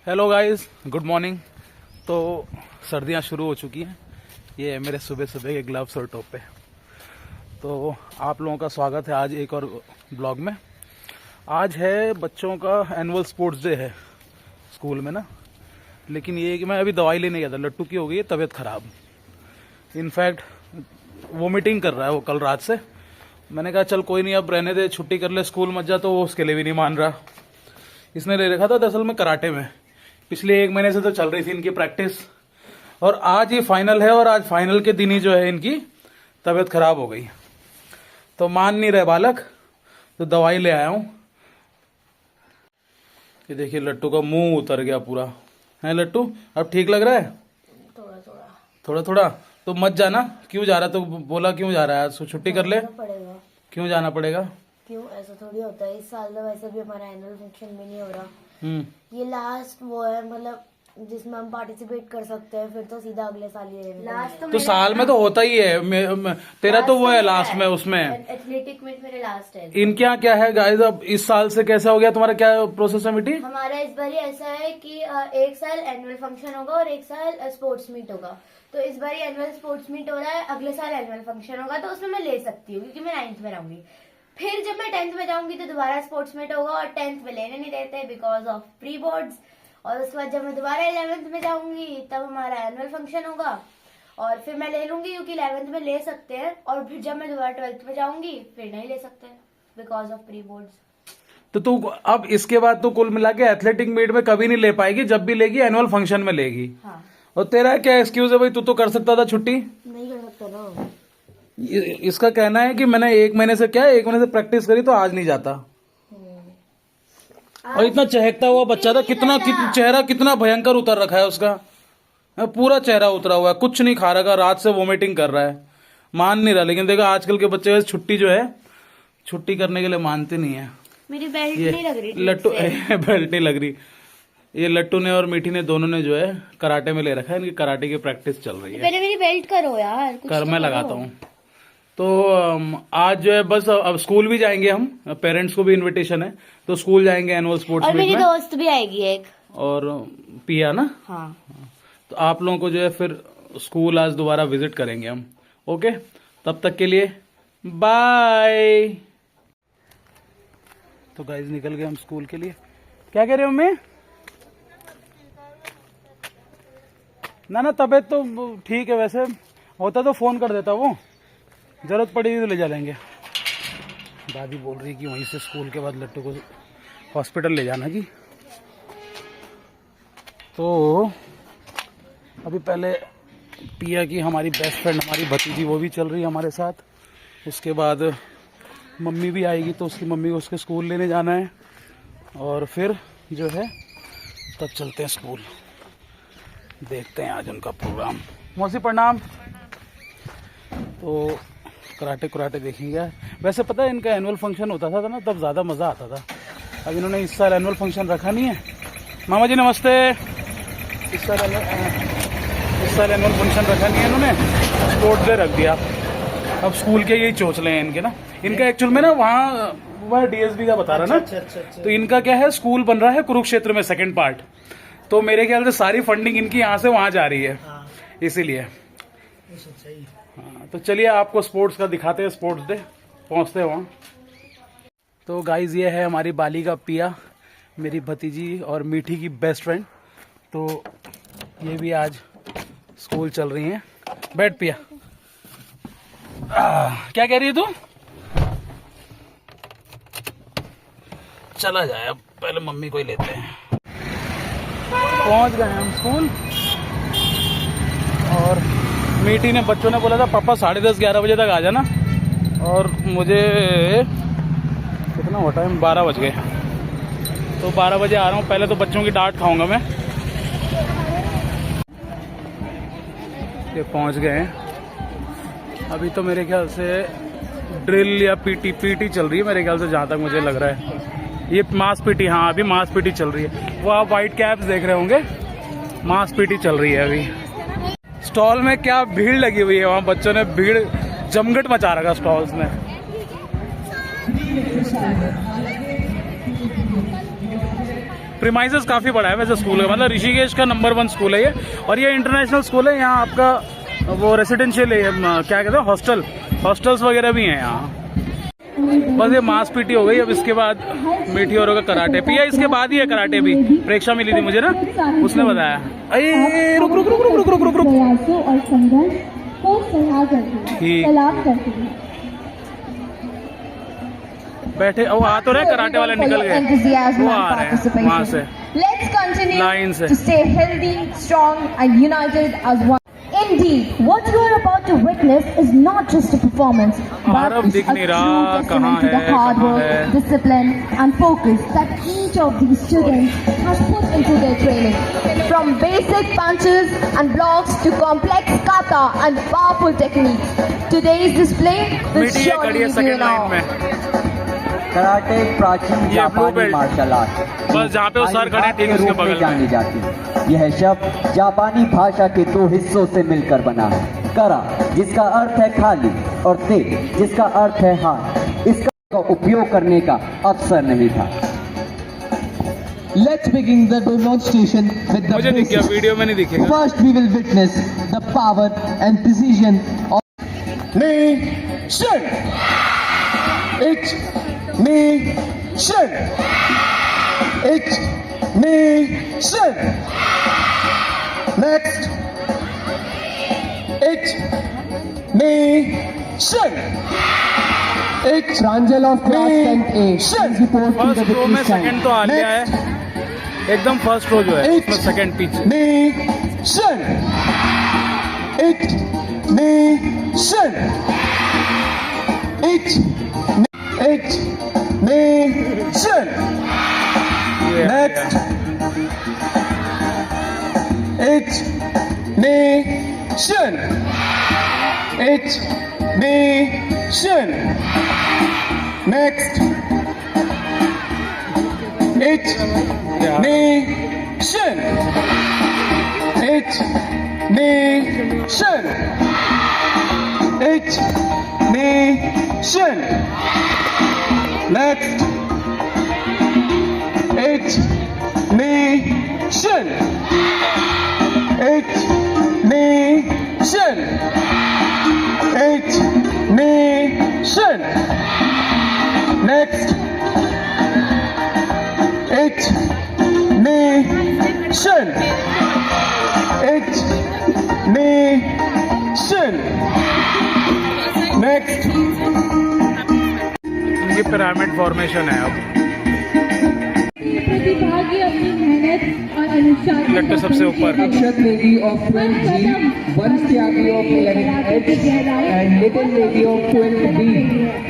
Hello guys, good morning. तो सर्दियां शुरू हो चुकी हैं। ये है मेरे सुबह सुबह के ग्लव्स और टोपे। तो आप लोगों का स्वागत है आज एक और ब्लॉग में। आज है बच्चों का एनुअल स्पोर्ट्स डे है स्कूल में ना। लेकिन ये है कि मैं अभी दवाई लेने गया था, लट्टू की हो गई है तबीयत खराब। इनफैक्ट वोमिटिंग कर रहा है वो कल रात से। मैंने कहा चल कोई नहीं, अब रहने दे, छुट्टी कर ले, स्कूल मत जा। तो वो उसके लिए भी नहीं मान रहा। इसने ले रखा था दरअसल में कराटे में, पिछले 1 महीने से तो चल रही थी इनकी प्रैक्टिस। और आज ये फाइनल है और आज फाइनल के दिन ही जो है इनकी तबीयत खराब हो गई। तो मान नहीं रहे बालक, तो दवाई ले आया हूं। ये देखिए लट्टू का मुंह उतर गया पूरा। है लट्टू, अब ठीक लग रहा है? थोड़ा थोड़ा। तो मत जाना। क्यों जा रहा? तो बोला क्यों जा रहा है? आज छुट्टी कर ले। पड़ेगा। क्यों जाना पड़ेगा? क्यों, ऐसा थोड़ी होता है। इस साल तो वैसे भी हमारा एनुअल फंक्शन भी नहीं हो रहा। हम्म। ये लास्ट वो है, मतलब जिसमें हम पार्टिसिपेट कर सकते हैं, फिर तो सीधा अगले साल ये लास्ट। तो साल में तो होता ही है। तेरा तो वो है लास्ट में, उसमें एथलेटिक मीट मेरे लास्ट है। इनके यहाँ क्या है गाइस, अब इस साल से कैसा हो गया तुम्हारा, क्या प्रोसेस है मिट्टी? हमारा इस बार ऐसा है कि एक साल एनुअल फंक्शन होगा और एक साल स्पोर्ट्स मीट होगा। तो इस बार एनुअल स्पोर्ट्स मीट हो रहा है, अगले साल एनुअल फंक्शन होगा। तो उसमें मैं ले सकती हूँ क्योंकि मैं 9th में रहूंगी। फिर जब मैं 10th में जाऊंगी तो दोबारा स्पोर्ट्स मीट होगा और 10th में लेने नहीं देते बिकॉज ऑफ प्री बोर्ड्स। और उसके बाद जब मैं दोबारा 11th में जाऊंगी तब हमारा एनुअल फंक्शन होगा और फिर मैं ले लूंगी क्योंकि 11th में ले सकते हैं। और फिर जब मैं दोबारा 12th में जाऊंगी फिर नहीं ले सकते बिकॉज ऑफ प्री बोर्ड्स। तो तू अब इसके बाद तो कुल मिला के एथलेटिक मीट में कभी नहीं ले पाएगी, जब भी लेगी एनुअल फंक्शन में लेगी। हाँ। और तेरा क्या एक्सक्यूज है भाई? तू तो कर सकता था छुट्टी। नहीं कर सकता ना। इसका कहना है कि मैंने 1 महीने से प्रैक्टिस करी तो आज नहीं जाता। और इतना चहकता हुआ बच्चा था, चेहरा कितना भयंकर उतर रखा है उसका। पूरा चेहरा उतरा हुआ है, कुछ नहीं खा रहा, रात से वोमिटिंग कर रहा है, मान नहीं रहा। लेकिन देखो आजकल के बच्चे छुट्टी जो है, छुट्टी करने के लिए मानते नहीं है। मेरी बेल्ट नहीं लग रही लट्टू बेल्ट नहीं लग रही। ये लट्टू ने और मीठी ने दोनों ने जो है कराटे में ले रखा है। इनकी कराटे की प्रैक्टिस चल रही है। पहले मेरी बेल्ट करो यार, कुछ कर तो मैं करो। लगाता हूँ। तो आज जो है बस अब स्कूल भी जाएंगे हम, पेरेंट्स को भी इनविटेशन है तो स्कूल जाएंगे एनुअल स्पोर्ट्स और मीट मेरी में। दोस्त भी आएगी एक। और पिया ना। हाँ। तो आप लोगों को जो है फिर स्कूल आज दोबारा विजिट करेंगे हम। ओके, तब तक के लिए बाय। तो गाइस निकल गए हम स्कूल के लिए। क्या कह रहे हो मम्मी? ना तबीयत तो ठीक है, वैसे होता तो फोन कर देता, वो जरूरत पड़ेगी तो ले जा लेंगे। दादी बोल रही कि वहीं से स्कूल के बाद लट्टू को हॉस्पिटल ले जाना जी। तो अभी पहले पिया की हमारी बेस्ट फ्रेंड, हमारी भतीजी, वो भी चल रही है हमारे साथ। उसके बाद मम्मी भी आएगी तो उसकी मम्मी को उसके स्कूल लेने जाना है। और फिर जो है तब चलते हैं स्कूल, देखते हैं आज उनका प्रोग्राम। मौसी प्रणाम। तो कराटे देखेंगे। वैसे पता है इनका एनुअल फंक्शन होता था ना, तब ज़्यादा मज़ा आता था। अब इन्होंने इस साल एनुअल फंक्शन रखा नहीं है। मामा जी नमस्ते। इस साल एनुअल फंक्शन रखा नहीं है इन्होंने, स्पोर्ट्स डे रख दिया। अब स्कूल के यही चोचले हैं इनके ना। इनका एक्चुअल में ना वहाँ डीएसबी का बता रहा ना। अच्छा। तो इनका क्या है, स्कूल बन रहा है कुरुक्षेत्र में, सेकेंड पार्ट। तो मेरे ख्याल से सारी फंडिंग इनकी यहाँ से वहाँ जा रही है। इसीलिए हाँ। तो चलिए आपको स्पोर्ट्स का दिखाते हैं, स्पोर्ट्स डे पहुँचते हैं वहाँ। तो गाइज ये है हमारी बाली का पिया, मेरी भतीजी और मीठी की बेस्ट फ्रेंड। तो ये भी आज स्कूल चल रही हैं। बैठ पिया। क्या कह रही है तू? चला जाए, अब पहले मम्मी को ही लेते हैं। पहुंच गए हम स्कूल। और मीठी ने, बच्चों ने बोला था पापा 10:30-11 बजे तक आ जाना। और मुझे कितना हुआ टाइम, 12 बज गए। तो 12 बजे आ रहा हूँ। पहले तो बच्चों की डांट खाऊंगा मैं। ये पहुंच गए हैं। अभी तो मेरे ख्याल से ड्रिल या पीटी चल रही है मेरे ख्याल से, जहाँ तक मुझे लग रहा है। ये मास पीटी, हाँ अभी मास पीटी चल रही है। वो आप वाइट कैप्स देख रहे होंगे, मास पीटी चल रही है अभी। स्टॉल में क्या भीड़ लगी हुई है, वहाँ बच्चों ने भीड़ जमघट मचा रखा स्टॉल्स में। प्रीमाइसेस काफ़ी बड़ा है वैसे स्कूल का, मतलब ऋषिकेश का नंबर 1 स्कूल है ये, और ये इंटरनेशनल स्कूल है। यहाँ आपका वो रेसिडेंशियल क्या कहते हैं, हॉस्टल्स वगैरह भी हैं यहाँ। बस ये मांस पीटी हो गई, अब इसके बाद मीठी और होगा कराटे। पिया इसके बाद ही है कराटे भी, प्रेक्षा मिली थी मुझे ना, उसने बताया। अरे रुक रुक रुक रुक रुक रुक रुक रुक प्रयासों और संघर्ष को सलाह करती है, ठीक। सलाम करती है। बैठे वो आ तो रहे, कराटे वाले निकल गए, Enthusiasm वो and आ रहे हैं वहाँ से। Let's continue Line से। to stay healthy, strong and united as one. Indeed, what you are about to witness is not just a performance, but Aarav it's दिख a नहीं true रहा, testament कहाँ to the है, hard कहाँ work, है? discipline and focus that each of these students has put into their training. From basic punches and blocks to complex kata and powerful techniques, today's display will मीठी ये surely खड़ी है leave you second in line awe. में, karate एक प्राचीन ये blue जापानी belt. Martial art बस जहाँ पे वो सर खड़े हैं, ठीक के उसके रूप में बगल में। जानी जाती है। यह शब्द जापानी भाषा के 2 हिस्सों से मिलकर बना है, करा जिसका अर्थ है खाली और ते जिसका अर्थ है हाथ। इसका उपयोग करने का अवसर नहीं था। Let's begin the demonstration with the मुझे दिख गया, basics. वीडियो में नहीं दिखेगा। First, we will witness the power and precision of Nation. It's nation. It's nation. Next. It's nation. It's Pranjal of class 10th A. nation. Please report to the first row में witness stand. Second तो आ लिया है, एकदम first row जो है उसमें second पीछे। Nation. It's nation. It's nation. ये आ Next. गया। It's nation. It's nation. Next. It's ये आ- nation. It's nation. It's nation. Next. It's nation. It's nation. It's nation. Next. It's nation. It's nation. Next. इनकी pyramid formation है अब। प्रतिभागी अपनी मेहनत और अनुशासन लगता है सबसे ऊपर। Akshat Lady of 12G, Vansh Tyagi of 11H, and Little Lady of 12B.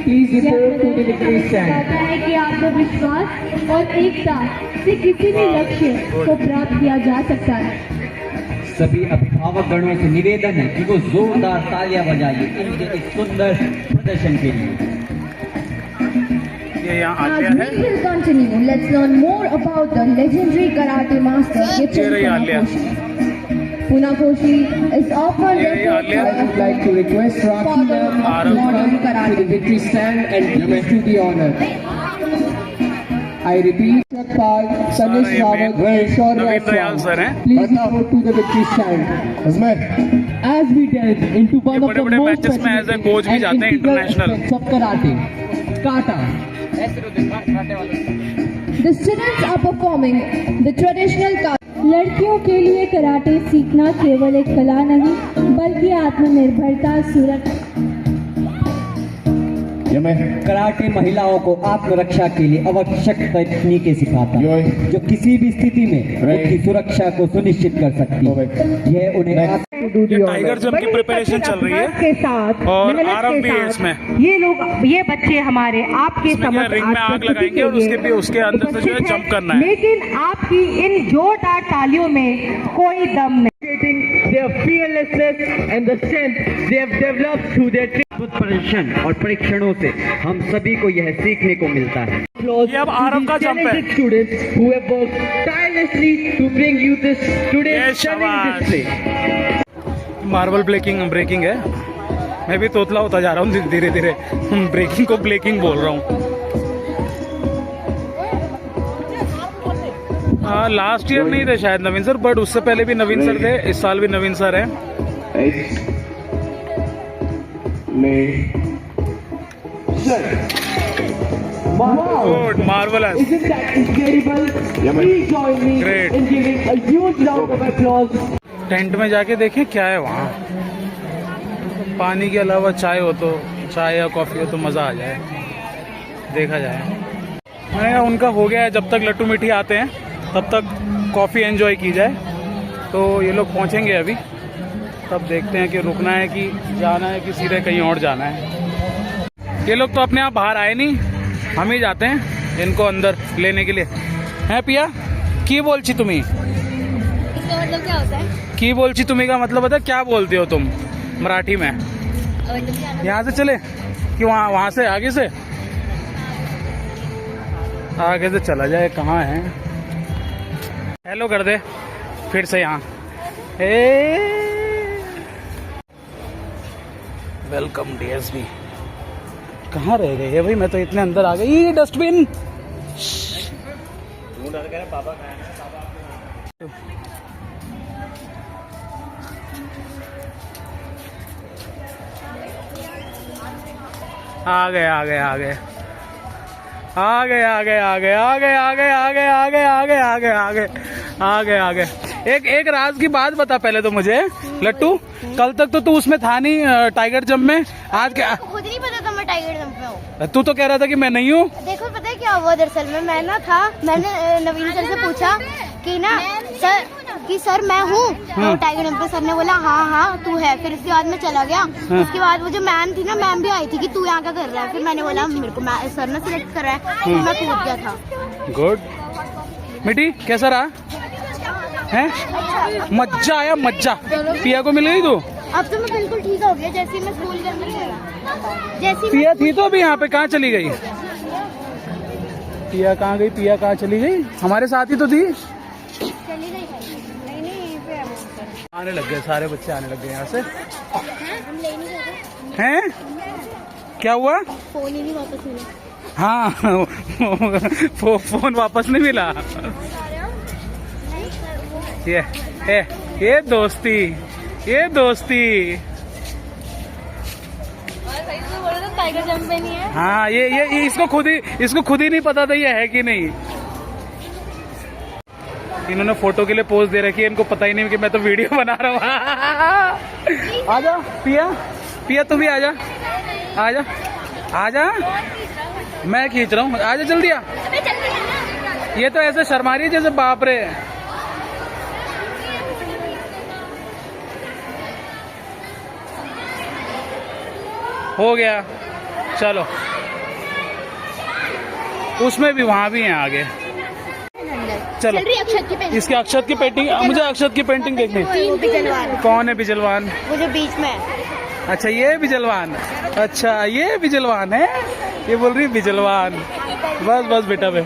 Please report to the victory stand. कहता है कि आत्मविश्वास और एकता से किसी भी लक्ष्य को प्राप्त किया जा सकता है। सभी अभिभावक गणों से निवेदन है कि वो जोरदार तालियां बजाइए इनके इस सुंदर प्रदर्शन के लिए। ये यहाँ आ As गया we है। will continue, let's learn more about the legendary karate master ये Gichin रही Alia. Funakoshi. Funakoshi is often ये रही referred Alia. I would like to request Rakhi Father ma'am of Arav. to modern come to the karate. victory stand and please do the honor. I repeat, Shakpal, Tanish ये Rawat, main Shaurya नवीन Dayal sir Swami. हैं। Please report to the victory stand. इसमें As we delve into one of the बड़े-बड़े most matches में as a coach भी and जाते हैं integral international। aspects of karate, kata. The students are performing the traditional लड़कियों के लिए karate सीखना केवल एक कला नहीं बल्कि आत्मनिर्भरता सुरक्षा ये मैं कराटे महिलाओं को आत्मरक्षा के लिए आवश्यक तकनीकें सिखाता यो। है जो किसी भी स्थिति में रे। उनकी सुरक्षा को सुनिश्चित कर सकती ओ है। भाई। यह उन्हें Next. ये टाइगर जंप की प्रिपरेशन चल रही है के साथ और मेहनत आरव के भी है साथ इसमें। ये बच्चे हमारे आपके इसमें क्या समक्ष रिंग में आज आग प्रस्तुति लगाएंगे और के लिए उसके भी उसके अंदर से जो है उपस्थित जंप करना है। लेकिन आपकी इन जोरदार तालियों में कोई दम नहीं। Their fearlessness and the strength they have developed through their अद्भुत प्रदर्शन और परीक्षणों से हम सभी को यह सीखने को मिलता है। ये अब आरव का जंप है। students who have worked tirelessly to bring you this ये today's stunning शाबाश। display. मार्बल ब्रेकिंग है। मैं भी तोतला होता जा रहा हूँ धीरे धीरे, ब्रेकिंग को ब्रेकिंग बोल रहा हूँ। लास्ट ईयर नहीं थे शायद नवीन सर, बट उससे पहले भी नवीन सर थे, इस साल भी नवीन सर हैं। Good, marvellous, Isn't that incredible? Please join me Great. in giving a huge round of applause. Tent में जाके देखें क्या है वहाँ। पानी के अलावा चाय हो तो, चाय या कॉफी हो तो मज़ा आ जाए, देखा जाए। मैंने कहा उनका हो गया है, जब तक लट्टू मीठी आते हैं तब तक कॉफ़ी एंजॉय की जाए। तो ये लोग पहुँचेंगे अभी, तब देखते हैं कि रुकना है कि जाना है कि सीधे कहीं और जाना है। ये लोग तो अपने आप बाहर आए नहीं, हम ही जाते हैं इनको अंदर लेने के लिए। हैं पिया, की बोलची तुम्हें? इसका मतलब क्या होता है? की बोलची तुम्हें का मतलब पता क्या बोलते हो तुम मराठी में? यहाँ से चले कि वहाँ से आगे से? आगे से चला जाए, कहाँ है? हेलो कर दे फिर से यहाँ। Welcome DSB. कहाँ रह गए हैं भाई, मैं तो इतने अंदर आ गई। ये डस्टबिन आ गए आ गए आ गए आ गए आ गए आ गए आ गए आ गए आ गए आ गए आ गए आ गए आ गए आ गए आ गए। एक राज की बात बता पहले तो मुझे, लट्टू, कल तक तो तू उसमें था नहीं, टाइगर जंप में। आज क्या? खुद नहीं पता था मैं टाइगर जंप में हूँ। तू तो कह रहा था कि मैं नहीं हूँ। देखो पता है क्या हुआ, दरअसल में मैं ना था, मैंने नवीन सर से पूछा कि ना सर मैं हूँ तो टाइगर जंप पे सर ने बोला हाँ तू है। फिर उसके बाद मैं चला गया। उसके बाद वो जो मैम थी ना, मैम भी आई थी कि तू यहाँ क्या कर रहा है। फिर मैंने बोला मेरे को सर ने सिलेक्ट कर रहा है, तो मैं कूद गया था। गुड। मिट्टी कैसा रहा है? मज्जा आया, मज्जा। पिया को मिल गई तू? अब तो मैं बिल्कुल ठीक हो गया, जैसे मैं स्कूल के अंदर चला। जैसे पिया थी तो अभी यहाँ पे, कहाँ चली गई? पिया कहाँ गई? पिया कहाँ चली गई? हमारे साथ ही तो थी। चली गई नहीं यहीं पे आने लग गए सारे बच्चे, आने लग गए यहाँ से। हम ले नहीं गए हैं? क्या हुआ? फोन ही नहीं वापस मिला। हाँ फोन वापस नहीं मिला। ये दोस्ती, ये दोस्ती। टाइगर जंप में नहीं है। हाँ ये इसको खुद ही नहीं पता था ये है कि नहीं। इन्होंने फोटो के लिए पोज दे रखी है, इनको पता ही नहीं कि मैं तो वीडियो बना रहा हूँ। आजा पिया तू भी आजा आजा आजा, मैं खींच रहा हूँ, आजा जल्दी आ। ये तो ऐसे शर्मा रही है जैसे बाप रे। हो गया, चलो। उसमें भी, वहां भी हैं आगे। चलो इसके अक्षत की पेंटिंग, मुझे अक्षत की पेंटिंग देखनी। बिजलवान। कौन है बिजलवान? वो जो बीच में है। अच्छा ये बिजलवान, अच्छा ये बिजलवान है। ये बोल रही बिजलवान। बस बेटा बे।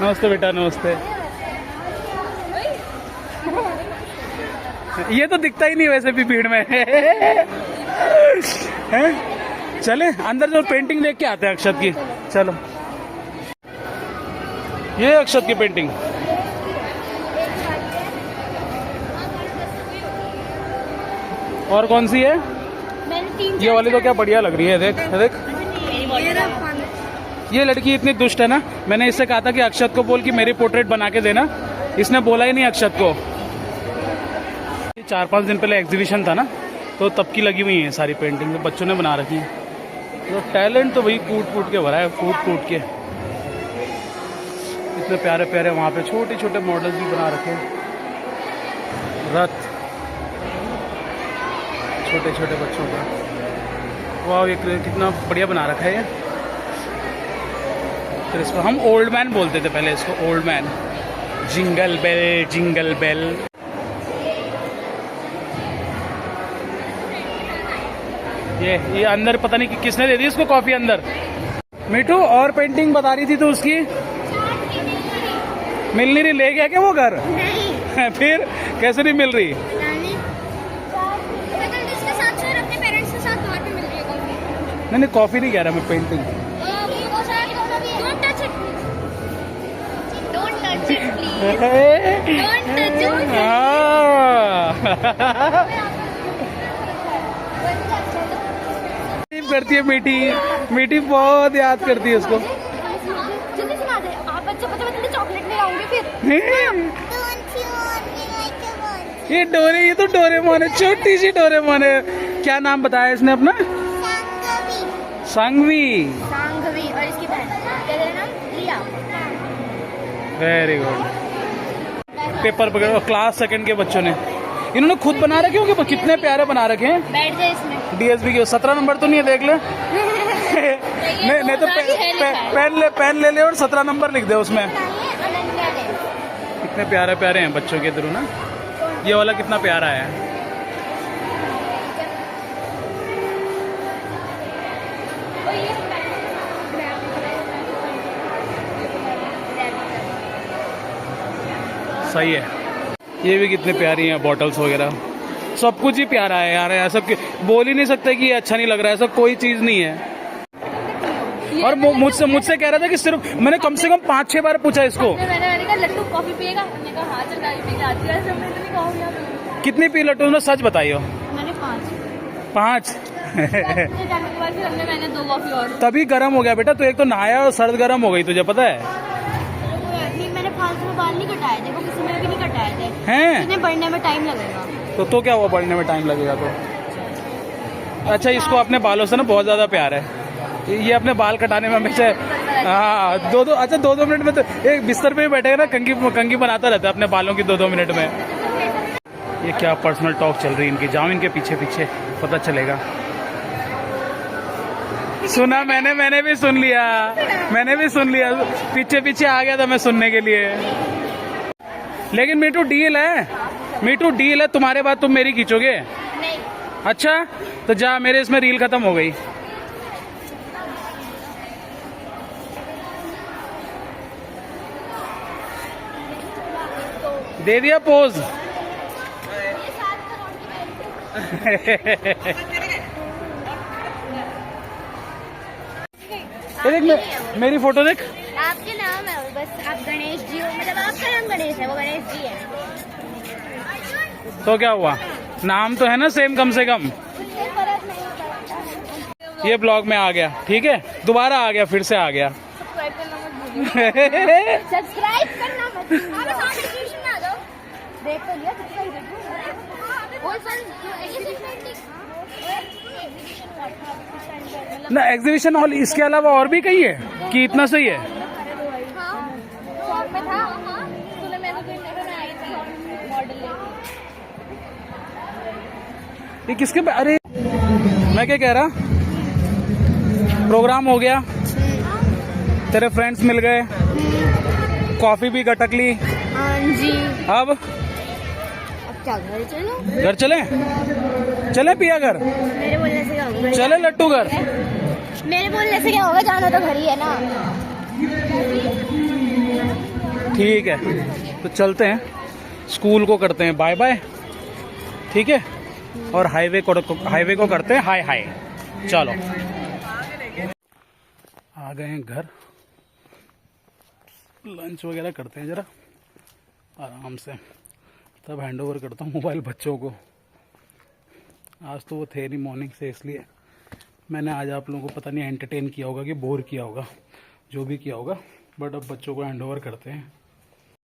नमस्ते बेटा, नमस्ते। ये तो दिखता ही नहीं वैसे भी भीड़ में। हैं? चले अंदर जो पेंटिंग देख के आते हैं अक्षत की। चलो ये अक्षत की पेंटिंग। और कौन सी है? ये वाली तो क्या बढ़िया लग रही है, देख। ये लड़की इतनी दुष्ट है ना, मैंने इससे कहा था कि अक्षत को बोल कि मेरी पोर्ट्रेट बना के देना, इसने बोला ही नहीं अक्षत को। 4-5 दिन पहले एग्जीबिशन था ना, तो तब की लगी हुई है सारी पेंटिंग, तो बच्चों ने बना रखी है। तो टैलेंट तो वही कूट के भरा है, कूट के। इतने प्यारे प्यारे वहाँ पे छोटे मॉडल्स भी बना रखे हैं। रथ छोटे बच्चों का, वाह ये कितना बढ़िया बना रखा है ये। फिर इसको हम ओल्ड मैन बोलते थे पहले, इसको ओल्ड मैन। Jingle bell. ये अंदर पता नहीं कि किसने दे दी इसको कॉफी अंदर। मिठू और पेंटिंग बता रही थी तो उसकी मिल नहीं रही, ले गया क्या वो घर? नहीं। फिर कैसे नहीं मिल रही? नहीं कॉफी नहीं कह रहा मैं, painting. touch it, please. Don't touch it. करती है मीठी, मीठी बहुत याद करती है उसको। जल्दी सुना दे। आप बच्चे बच्चे चॉकलेट ले आऊंगी फिर। ये तो डोरेमोन है, छोटी सी डोरेमोन है। क्या नाम बताया इसने अपना? सांगवी। सांगवी। और इसकी बहन क्या तेरा नाम? रिया। Very good. पेपर पकड़ो। क्लास सेकंड के बच्चों ने, इन्होंने खुद बना रखे होंगे, कितने प्यारे बना रखे हैं। बैठ जाए इसमें। डीएसबी की 17 नंबर तो नहीं है, देख ले। नहीं तो पेन ले ले और 17 नंबर लिख दे उसमें। कितने प्यारे प्यारे हैं बच्चों के इधर ना। ये वाला कितना प्यारा है। सही है। ये भी कितने प्यारी हैं बॉटल्स वगैरह, सब कुछ ही प्यारा है यार। ऐसा बोल ही नहीं सकते कि ये अच्छा नहीं लग रहा है, ऐसा कोई चीज नहीं है। और मुझसे कह रहा था कि सिर्फ मैंने कम से कम 5-6 बार पूछा इसको, मैंने कहा लट्टू कॉफी पिएगा? हमने कहा हाँ चल गाड़ी पी आती है। हमने इतनी कॉफी कितनी पी लट्टू ने, सच बताइयो। मैंने 5। मैंने 2 कॉफी और। तभी गर्म हो गया बेटा, तो एक तो नहाया और सर्द गर्म हो गई, तुझे पता है। नहीं मैंने फालतू में बाल नहीं कटाए थे, वो किसी में भी नहीं कटाए थे। हैं? इन्हें बढ़ने में टाइम लगेगा। तो क्या हुआ, बढ़ने में टाइम लगेगा तो? अच्छा, इसको अपने बालों से ना बहुत ज्यादा प्यार है। ये अपने बाल कटाने में हमेशा, हाँ, 2-2 अच्छा 2-2 मिनट में तो एक बिस्तर पे भी बैठेगा ना, कंघी बनाता रहता है अपने बालों की 2-2 मिनट में। ये क्या पर्सनल टॉक चल रही है इनकी, जाओ इनके पीछे पीछे, पता चलेगा। सुना मैंने भी सुन लिया, पीछे पीछे आ गया था मैं सुनने के लिए। लेकिन मीठू डील है, तुम्हारे बाद तुम मेरी खींचोगे? नहीं। अच्छा तो जा, मेरे इसमें रील खत्म हो गई। दे दिया पोज। देख मेरी फोटो देख। आपके नाम है बस, आप गणेश जी हो, मतलब आपका नाम गणेश है, वो गणेश जी है। तो क्या हुआ, नाम तो है ना सेम कम से कम। ये ब्लॉग में आ गया, ठीक है, दोबारा आ गया, फिर से आ गया। सब्सक्राइब करना मत। नोटिफिकेशन आ जाओ। देख तो लिया ना एग्जीबिशन हॉल, इसके अलावा और भी कहीं है कि इतना सही है? ये किसके, अरे मैं क्या कह रहा, प्रोग्राम हो गया, तेरे फ्रेंड्स मिल गए, कॉफी भी गटक ली। हाँ जी। अब क्या घर चलो? घर चले पिया घर? मेरे बोलने से क्या होगा? चले लट्टू घर? मेरे बोलने से क्या होगा, जाना तो घर ही है ना। ठीक है, तो चलते हैं, स्कूल को करते हैं बाय बाय, ठीक है, और हाईवे को करते हैं हाय हाय। चलो आ गए हैं घर, लंच वगैरह करते हैं जरा आराम से, तब हैंड ओवर करता हूँ मोबाइल बच्चों को। आज तो वो थे नहीं मॉर्निंग से, इसलिए मैंने आज आप लोगों को पता नहीं एंटरटेन किया होगा कि बोर किया होगा, जो भी किया होगा, बट अब बच्चों को हैंड ओवर करते हैं।